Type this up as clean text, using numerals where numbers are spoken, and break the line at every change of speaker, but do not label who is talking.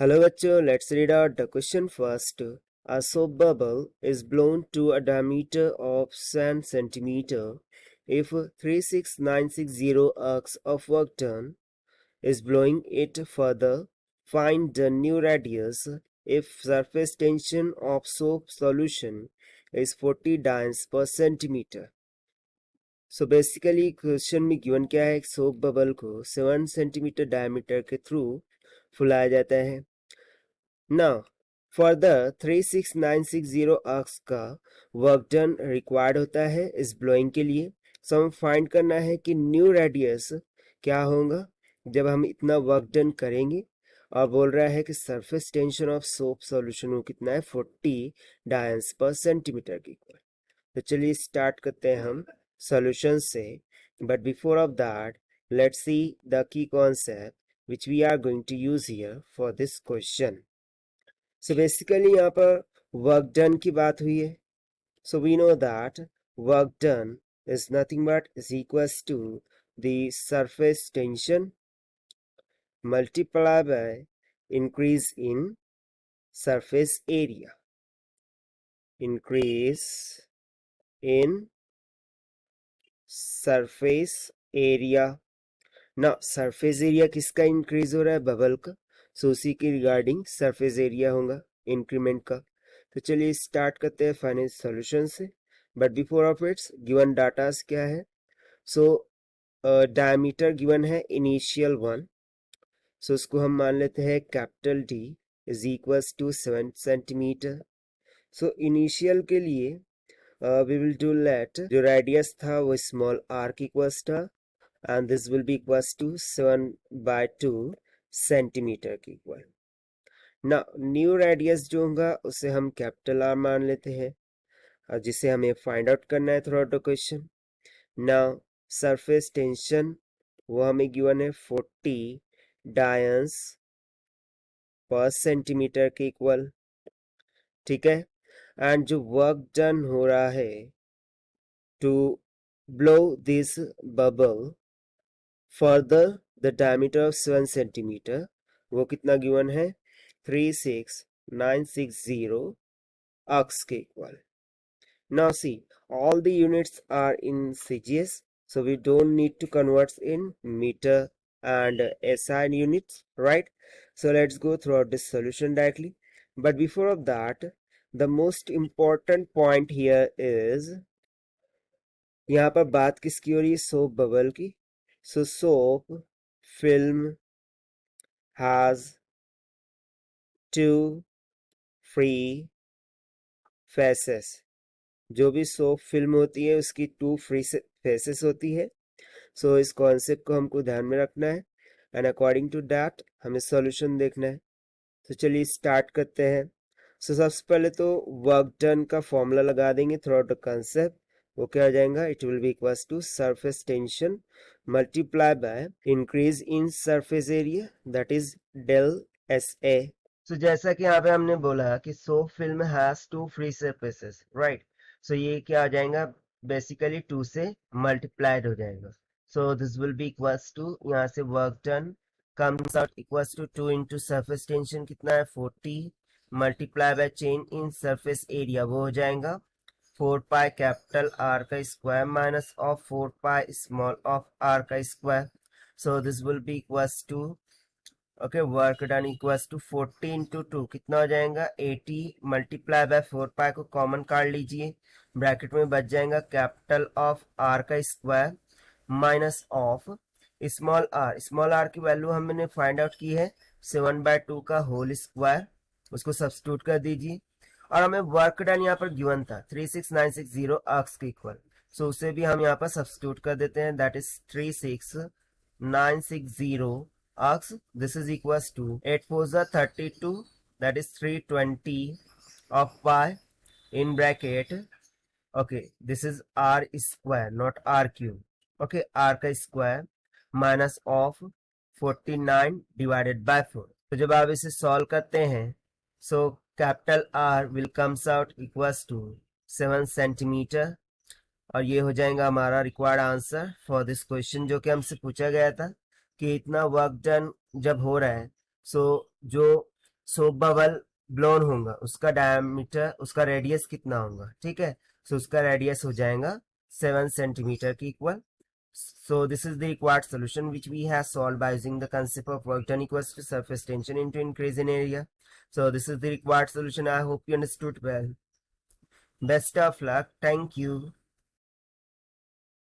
Hello bachcho, let's read out the question first. A soap bubble is blown to a diameter of 7 centimeter. If 36960 arcs of work done is blowing it further, find the new radius if surface tension of soap solution is 40 dynes per centimeter. So basically question में given क्या है, एक soap bubble को 7 centimetre diameter के through फुलाया जाता है. Now for the 36960 arcs का work done required होता है इस ब्लोइंग के लिए. सो हम फाइंड करना है कि न्यू रेडियस क्या होगा जब हम इतना वर्क डन करेंगे. और बोल रहा है कि surface tension of soap solution वो कितना है, 40 डायंस पर सेंटीमीटर के इक्वल. तो चलिए स्टार्ट करते हैं हम solution से. But before of that, let's see the key concept which we are going to use here for this question. So basically यहाँ पर work done की बात हुई है. So we know that work done is nothing but is equals to the surface tension multiplied by increase in surface area. Increase in surface area. ना surface area किसका increase हो रहा है, बबल का. सो उसी के रिगार्डिंग सरफेस एरिया होगा increment का. तो चलिए स्टार्ट करते हैं फाइनल सॉल्यूशन से. But before of it's given datas क्या है. सो डायमीटर गिवन है इनिशियल 1. सो उसको हम मान लेते हैं capital D is equals to 7 centimetre. So initial के लिए we will do let जो रेडियस था वो स्मॉल आर की इक्वल्स था and this will be equals to 7/2 centimetre की इक्वल. ना न्यू रेडियस जो होगा उसे हम कैपिटल आर मान लेते हैं और जिसे हमें फाइंड आउट करना है through out the question. Now surface tension वो हमें गिवन है 40 डायंस पर सेंटीमीटर के इक्वल. ठीक है. एंड जो वर्क डन हो रहा है to blow this bubble further the diameter of 7 centimetre वो कितना गिवन है, 36960 आर्क्स के इक्वल. Now see all the units are in CGS, so we don't need to convert in meter and SI units, right? So let's go throughout this solution directly. But before of that, the most important point here is यहाँ पर बात किसकी हो रही है, soap bubble की. So soap film has 2 free faces. जो भी सोप फिल्म होती है उसकी 2 फ्री फेसेस होती है. सो इस कॉन्सेप्ट को हमको ध्यान में रखना है एंड अकॉर्डिंग टू दैट हमें सॉल्यूशन देखना है. तो चलिए स्टार्ट करते हैं. सो सबसे पहले तो वर्क डन का फॉर्मूला लगा देंगे थ्रू आउट द कंसेप्ट. वो क्या हो जाएगा, it will be equals to surface tension multiply by increase in surface area that is del S A. So जैसा कि यहाँ पे हमने बोला कि soap film has 2 free surfaces, right. So ये क्या आ जाएगा, बेसिकली 2 से मल्टीप्लाइड हो जाएगा. So this will be equals to, यहाँ से work done comes out equals to 2 into surface tension कितना है 40 multiply by change in surface area वो हो जाएगा 4 पाई कैपिटल आर का square minus of 4 pi small of R का square. So this will be equals to okay work done equals to 40 into 2 कितना हो जाएगा 80 मल्टीप्लाई बाय 4 पाई को common काट लीजिए. ब्रैकेट में बच जाएगा कैपिटल ऑफ आर का square minus of small R की वैल्यू हमने फाइंड आउट की है 7/2 का होल स्क्वायर. उसको सब्स्टिट्यूट कर दीजिए और हमें वर्क डन यहाँ पर गिवन था 36960 आर्क्स के इक्वल. सो उसे भी हम यहाँ पर सब्स्टिट्यूट कर देते हैं, that is 36960 ergs. This is equals to 8 4 32 that is 320 of pi in bracket. Okay this is R square not R cube. Okay R का square minus of 49 divided by 4. तो जब आप इसे सॉल्व करते हैं so capital R will comes out equals to 7 centimetre और ये हो जाएगा हमारा required answer for this question जो कि हमसे पूछा गया था कि इतना वर्क डन जब हो रहा है सो जो सोप बबल ब्लोन होगा, उसका डायमीटर, उसका रेडियस कितना होगा, ठीक है। सो उसका रेडियस हो जाएगा 7 सेंटीमीटर की equal. So this is the required solution which we have solved by using the concept of work done equals to surface tension into increase in area. So this is the required solution. I hope you understood well. Best of luck. Thank you.